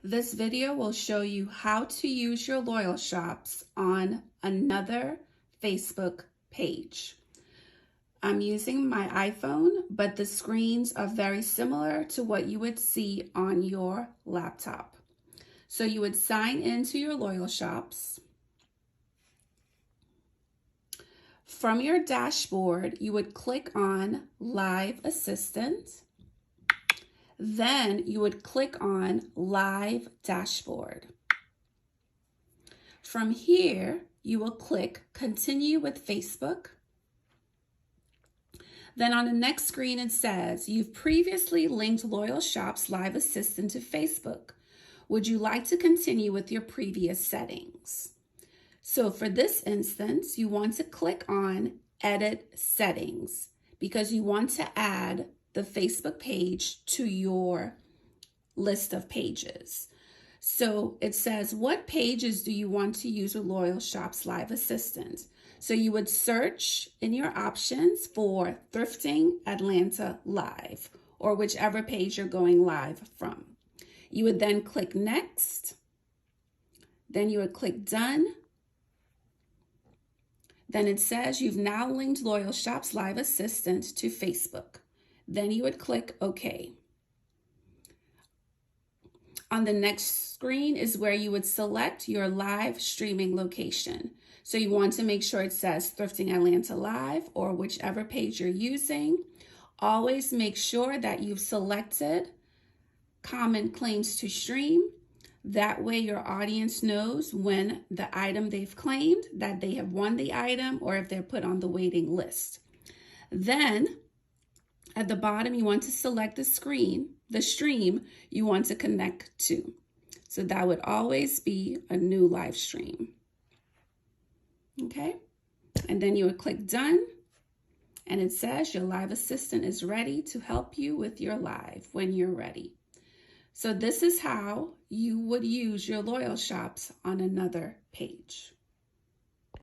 This video will show you how to use your Loyal Shops on another Facebook page. I'm using my iPhone, but the screens are very similar to what you would see on your laptop. So you would sign into your Loyal Shops. From your dashboard, you would click on Live Assistant. Then you would click on Live Dashboard. From here, you will click Continue with Facebook. Then on the next screen, it says, you've previously linked Loyal Shops Live Assistant to Facebook. Would you like to continue with your previous settings? So for this instance, you want to click on Edit Settings because you want to add the Facebook page to your list of pages. So it says, what pages do you want to use with Loyal Shops Live Assistant? So you would search in your options for Thrifting Atlanta Live, or whichever page you're going live from. You would then click Next. Then you would click Done. Then it says you've now linked Loyal Shops Live Assistant to Facebook. Then you would click OK. On the next screen is where you would select your live streaming location. So you want to make sure it says Thrifting Atlanta Live or whichever page you're using. Always make sure that you've selected Common Claims to Stream. That way your audience knows when the item they've claimed that they have won the item or if they're put on the waiting list. Then at the bottom, you want to select the stream you want to connect to. So that would always be a new live stream. Okay. And then you would click Done. And it says your live assistant is ready to help you with your live when you're ready. So this is how you would use your Loyal Shops on another page.